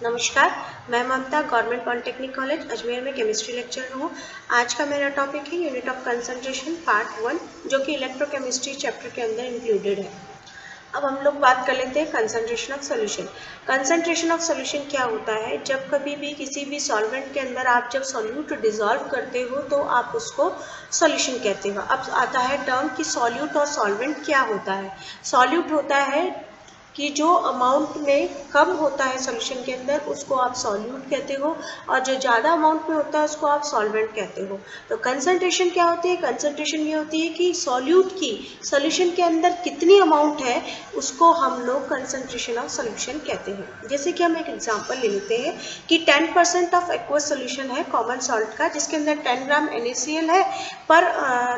नमस्कार, मैं ममता government polytechnic college Ajmer में केमिस्ट्री लेक्चरर हूँ। आज का मेरा टॉपिक है यूनिट ऑफ कंसंट्रेशन पार्ट 1, जो कि इलेक्ट्रोकेमिस्ट्री चैप्टर के अंदर इंक्लूडेड है। अब हम लोग बात कर लेते हैं concentration of solution. Concentration of solution क्या होता है? जब कभी भी किसी भी सॉल्वेंट के अंदर आप जब सॉल्यूट डिसॉल्व करते हो तो आप उसको सॉल्यूशन कहते हो। अब आता है टर्म कि सॉल्यूट और सॉल्वेंट क्या होता है। सॉल्यूट होता है कि जो अमाउंट में कम होता है सॉल्यूशन के अंदर उसको आप सॉल्यूट कहते हो, और जो ज़्यादा अमाउंट में होता है उसको आप सॉल्वेंट कहते हो। तो कंसंट्रेशन क्या होती है? कंसंट्रेशन ये होती है कि सॉल्यूट की सॉल्यूशन के अंदर कितनी अमाउंट है उसको हम लोग कंसंट्रेशन ऑफ सॉल्यूशन कहते हैं। जैसे कि हम एक एग्जांपल ले लेते हैं कि 10% ऑफ एक्वस सॉल्यूशन है कॉमन सॉल्ट का, जिसके अंदर 10 ग्राम NaCl है पर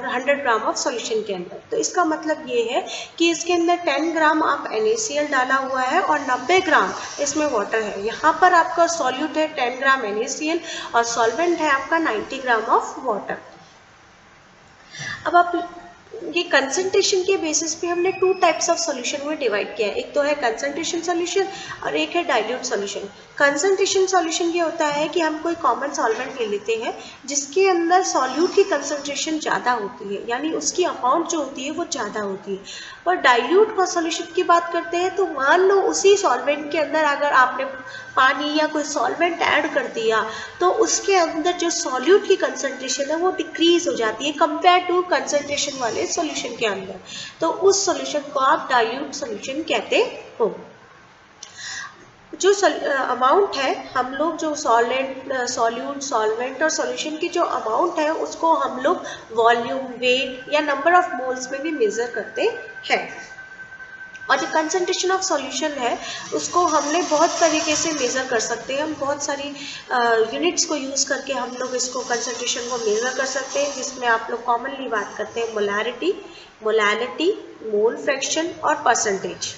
100 ग्राम ऑफ सॉल्यूशन के अंदर। तो इसका मतलब ये है कि इसके अंदर 10 ग्राम आप NaCl डाला हुआ है और 90 ग्राम इसमें वाटर है। यहाँ पर आपका सॉल्यूट है 10 ग्राम NaCl और सॉल्वेंट है आपका 90 ग्राम ऑफ वाटर। अब आप ये कंसंट्रेशन के बेसिस पे हमने 2 टाइप्स ऑफ सॉल्यूशन में डिवाइड किया है। एक तो है कंसंट्रेशन सॉल्यूशन और एक है डाइल्यूट सॉल्यूशन। कंसंट्रेशन सॉल्यूशन ये होता है कि हम कोई कॉमन सॉल्वेंट ले लेते हैं जिसके अंदर सॉल्यूट की कंसंट्रेशन ज़्यादा होती है, यानी उसकी अमाउंट जो होती है वो ज़्यादा होती है। और डाइल्यूट सॉल्यूशन की बात करते हैं तो मान लो उसी सॉल्वेंट के अंदर अगर आपने पानी या कोई सॉल्वेंट ऐड कर दिया तो उसके अंदर जो सॉल्यूट की कंसंट्रेशन है वो डिक्रीज हो जाती है कंपेयर टू कंसंट्रेशन वाले सॉल्यूशन के अंदर। तो उस सॉल्यूशन को आप डाइल्यूट सॉल्यूशन कहते हो। जो अमाउंट है, हम लोग जो सॉल्यूट, सॉल्वेंट और सॉल्यूशन की जो अमाउंट है उसको हम लोग वॉल्यूम, वेट या नंबर ऑफ मोल्स में भी मेजर करते हैं। और जो कंसंट्रेशन ऑफ सॉल्यूशन है उसको हमने बहुत तरीके से मेज़र कर सकते हैं। हम बहुत सारी यूनिट्स को यूज़ करके हम लोग इसको कंसंट्रेशन को मेज़र कर सकते हैं, जिसमें आप लोग कॉमनली बात करते हैं मोलैरिटी, मोलैलिटी, मोल फ्रैक्शन और परसेंटेज।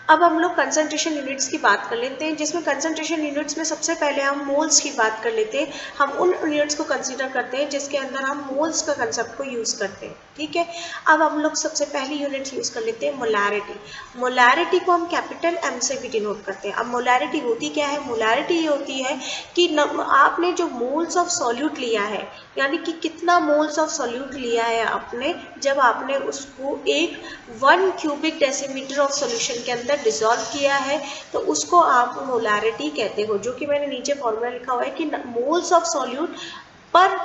अब हम लोग कंसंट्रेशन यूनिट्स की बात कर लेते हैं, जिसमें कंसंट्रेशन यूनिट्स में सबसे पहले हम मोल्स की बात कर लेते हैं। हम उन यूनिट्स को कंसीडर करते हैं जिसके अंदर हम मोल्स का कंसेप्ट को यूज़ करते हैं। ठीक है, अब हम लोग सबसे पहली यूनिट यूज़ कर लेते हैं मोलैरिटी। मोलैरिटी को हम कैपिटल M से भी डिनोट करते हैं। अब मोलैरिटी होती क्या है? मोलैरिटी ये होती है कि आपने जो मोल्स ऑफ सॉल्यूट लिया है, यानी कि कितना मोल्स ऑफ सॉल्यूट लिया है आपने, जब आपने उसको 1 क्यूबिक डेसीमीटर ऑफ सॉल्यूशन के अंदर डिसॉल्व किया है तो उसको आप मोलैरिटी कहते हो, जो कि मैंने नीचे फॉर्मूला लिखा हुआ है कि मोल्स ऑफ सॉल्यूट पर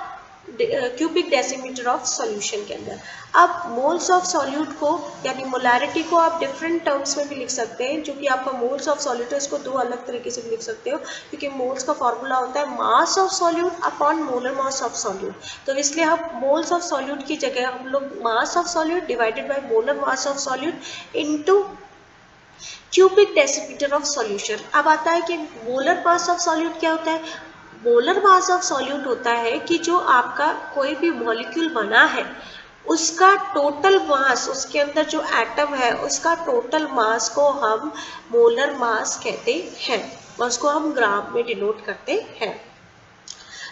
क्यूबिक डेसीमीटर ऑफ सॉल्यूशन के अंदर। अब मोल्स ऑफ सॉल्यूट को यानी मोलैरिटी को आप डिफरेंट टर्म्स में भी लिख सकते हैं, जो कि आपका मोल्स ऑफ सॉल्यूट है इसको 2 अलग तरीके से भी लिख सकते हो, क्योंकि मोल्स का फॉर्मूला होता है mass of solute upon molar mass of solute. तो इसलिए हम मोल्स ऑफ सॉल्यूट की जगह हम लोग mass of solute divided by molar mass of solute into cubic decimetre of solution. अब आता है कि मोलर मास ऑफ सॉल्यूट क्या होता है? मोलर मास ऑफ सॉल्यूट होता है कि जो आपका कोई भी मॉलिक्यूल बना है उसका टोटल मास, उसके अंदर जो एटम है उसका टोटल मास को हम मोलर मास कहते हैं और उसको हम ग्राम में डिनोट करते हैं।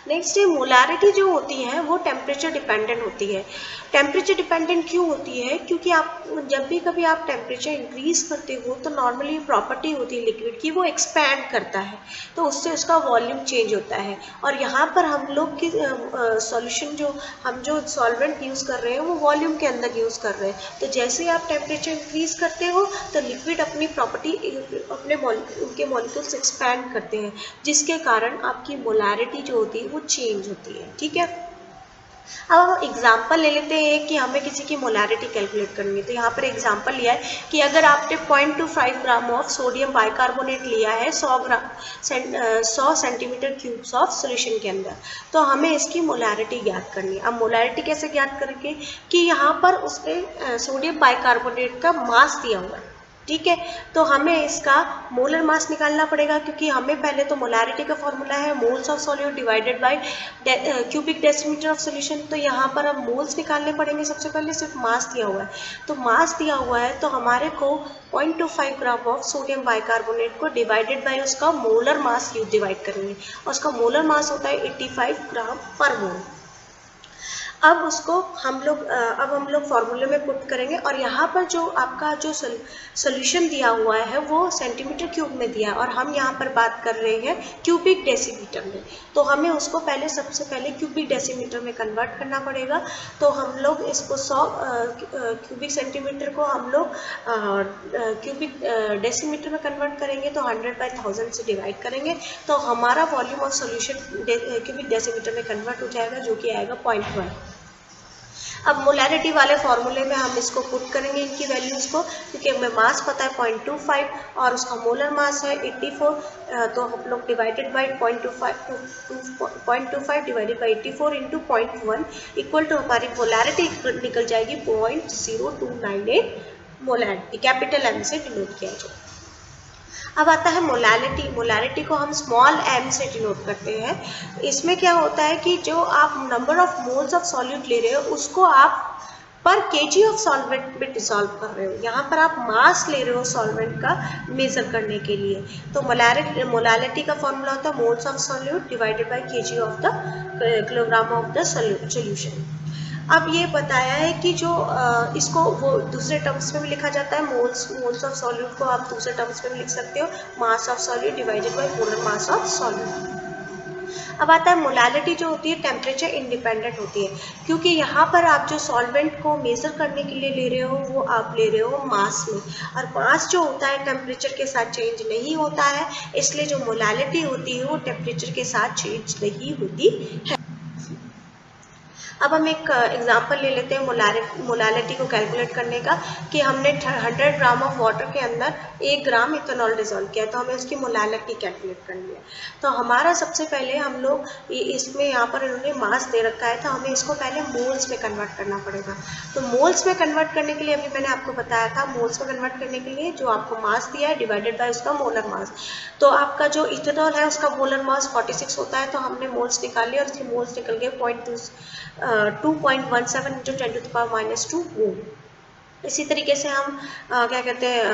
नेक्स्ट है मोलैरिटी जो होती है वो टेम्परेचर डिपेंडेंट होती है। टेम्परेचर डिपेंडेंट क्यों होती है? क्योंकि आप जब भी कभी आप टेम्परेचर इंक्रीज करते हो तो नॉर्मली प्रॉपर्टी होती है लिक्विड की, वो एक्सपैंड करता है, तो उससे उसका वॉल्यूम चेंज होता है। और यहाँ पर हम लोग की सॉल्यूशन जो सॉल्वेंट यूज़ कर रहे हैं वो वॉल्यूम के अंदर यूज़ कर रहे हैं। तो जैसे ही आप टेम्परेचर इंक्रीज करते हो तो लिक्विड अपनी प्रॉपर्टी अपने उनके मॉलिक्यूल्स एक्सपैंड करते हैं, जिसके कारण आपकी मोलैरिटी जो होती है वो चेंज होती है। ठीक है, अब हम एग्जाम्पल ले लेते हैं कि हमें किसी की मोलैरिटी कैलकुलेट करनी है। तो यहाँ पर एग्जाम्पल लिया है कि अगर आपने 0.25 ग्राम ऑफ सोडियम बाइकार्बोनेट लिया है 100 सेंटीमीटर क्यूब्स ऑफ सोल्यूशन के अंदर, तो हमें इसकी मोलैरिटी ज्ञात करनी है। अब मोलैरिटी कैसे ज्ञात करेंगे कि यहाँ पर उसने सोडियम बाइकार्बोनेट का मास दिया हुआ है। ठीक है, तो हमें इसका मोलर मास निकालना पड़ेगा, क्योंकि हमें पहले तो मोलैरिटी का फॉर्मूला है moles of solute divided by cubic decimetre of solution. तो यहाँ पर हम मोल्स निकालने पड़ेंगे। सबसे पहले सिर्फ मास दिया हुआ है, तो मास दिया हुआ है तो हमारे को 0.25 ग्राम ऑफ सोडियम बाइकार्बोनेट को डिवाइडेड बाय उसका मोलर मास डिवाइड करेंगे, और उसका मोलर मास होता है 85 ग्राम पर मोल। अब उसको हम लोग फॉर्मूले में पुट करेंगे और यहाँ पर जो आपका जो सोल्यूशन दिया हुआ है वो सेंटीमीटर क्यूब में दिया है और हम यहाँ पर बात कर रहे हैं क्यूबिक डेसीमीटर में। तो हमें उसको सबसे पहले क्यूबिक डेसीमीटर में कन्वर्ट करना पड़ेगा। तो हम लोग इसको 100 क्यूबिक सेंटीमीटर को हम लोग क्यूबिक डेसीमीटर में कन्वर्ट करेंगे तो 100/1000 से डिवाइड करेंगे तो हमारा volume of solution cubic decimetre में कन्वर्ट हो जाएगा, जो कि आएगा 0.1। अब मोलैरिटी वाले फॉर्मूले में हम इसको पुट करेंगे इनकी वैल्यूज़ को, क्योंकि हमें मास पता है 0.25 और उसका मोलर मास है 84। तो हम लोग divided by 0.25 divided by 84 into 0.1 equal to हमारी मोलैरिटी निकल जाएगी 0.0298 मोलैरिटी, कैपिटल एम से डिनोट किया जाए। अब आता है मोलैरिटी। मोलैरिटी को हम स्मॉल m से डिनोट करते हैं। इसमें क्या होता है कि जो आप number of moles of solute ले रहे हो उसको आप पर केजी ऑफ सॉल्वेंट में डिसॉल्व कर रहे हो। यहाँ पर आप मास ले रहे हो सॉल्वेंट का मेजर करने के लिए। तो मोलैरिटी का फॉर्मूला होता है moles of solute divided by KG of the kilogram of the solution. अब ये बताया है कि जो इसको वो दूसरे टर्म्स में भी लिखा जाता है, मोल्स ऑफ सॉल्यूट को आप दूसरे टर्म्स में भी लिख सकते हो, mass of solute divided by molar mass of solute. अब आता है मोलैरिटी जो होती है टेम्परेचर इंडिपेंडेंट होती है, क्योंकि यहाँ पर आप जो सॉल्वेंट को मेजर करने के लिए ले रहे हो वो आप ले रहे हो मास में, और मास जो होता है टेम्परेचर के साथ चेंज नहीं होता है, इसलिए जो मोलैरिटी होती है वो टेम्परेचर के साथ चेंज नहीं होती है। अब हम एक एग्जांपल ले लेते हैं मोलैरिटी को कैलकुलेट करने का, कि हमने 100 ग्राम ऑफ वाटर के अंदर 1 ग्राम इथेनॉल डिसॉल्व किया, तो हमें उसकी मोलैरिटी कैलकुलेट करनी है। तो हमारा सबसे पहले हम लोग इसमें यहाँ पर इन्होंने मास दे रखा है, तो हमें इसको पहले मोल्स में कन्वर्ट करना पड़ेगा। तो मोल्स में कन्वर्ट करने के लिए अभी मैंने आपको बताया था, मोल्स में कन्वर्ट करने के लिए जो आपको मास दिया है डिवाइडेड बाय उसका मोलर मास। तो आपका जो इथेनॉल है उसका मोलर मास 46 होता है, तो हमने मोल्स निकाल लिया और उसके मोल्स निकल गए 2.17 इंटू 10⁻⁻2 मोल। इसी तरीके से हम क्या कहते हैं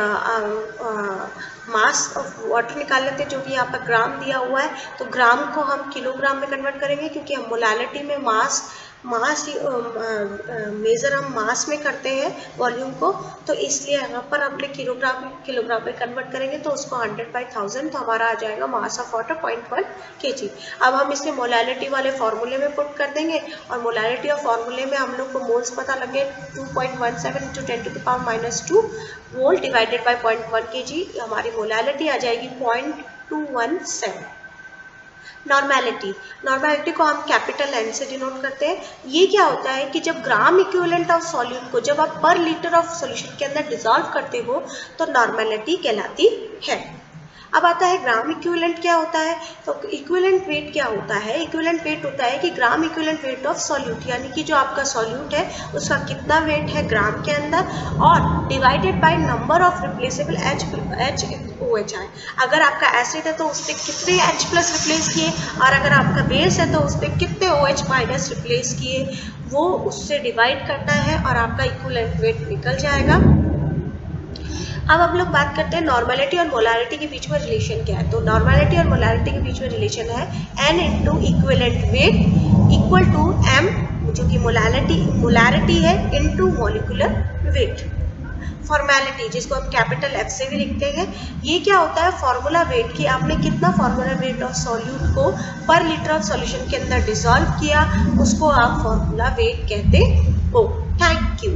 मास ऑफ वाटर निकाल लेते हैं, जो कि यहाँ पर ग्राम दिया हुआ है। तो ग्राम को हम किलोग्राम में कन्वर्ट करेंगे, क्योंकि हम मोलैरिटी में मास मेजर हम मास में करते हैं वॉल्यूम को, तो इसलिए यहाँ पर हमने किलोग्राम में कन्वर्ट करेंगे तो उसको 100/1000, तो हमारा आ जाएगा मास ऑफ वाटर 0.1 kg। अब हम इसे मोलैरिटी वाले फॉर्मूले में पुट कर देंगे, और मोलैरिटी और फॉर्मूले में हम लोग को मोल्स पता लगे 2.17 into 10⁻⁻2 mole divided by 0.1 kg, हमारी मोलैरिटी आ जाएगी 0.217। नॉर्मेलिटी को हम कैपिटल N से डिनोट करते हैं। ये क्या होता है कि जब ग्राम इक्विवेलेंट ऑफ सॉल्यूट को जब आप पर लीटर ऑफ सॉल्यूशन के अंदर डिसॉल्व करते हो तो नॉर्मेलिटी कहलाती है। अब आता है ग्राम इक्विवेलेंट क्या होता है। तो इक्विवेलेंट वेट क्या होता है, इक्विवेलेंट वेट होता है कि gram equivalent weight of solute, यानी कि जो आपका सॉल्यूट है उसका कितना वेट है ग्राम के अंदर, और divided by number of replaceable HOHI। अगर आपका एसिड है तो उस पर कितने H+ रिप्लेस किए, और अगर आपका बेस है तो उस पर कितने OH- रिप्लेस किए, वो उससे डिवाइड करता है और आपका इक्विवेलेंट वेट निकल जाएगा। अब हम लोग बात करते हैं नॉर्मेलिटी और मोलैरिटी के बीच में रिलेशन क्या है। तो नॉर्मेलिटी और मोलैरिटी के बीच में रिलेशन है N into equivalent weight equal to M, जो कि मोलैरिटी है, इंटू मॉलिक्यूलर वेट। फॉर्मेलिटी, जिसको हम कैपिटल F से भी लिखते हैं, ये क्या होता है, फॉर्मूला वेट, कि आपने कितना फॉर्मूला वेट ऑफ सॉल्यूट को पर लीटर ऑफ सॉल्यूशन के अंदर डिसॉल्व किया, उसको आप फॉर्मूला वेट कहते हो। Thank you.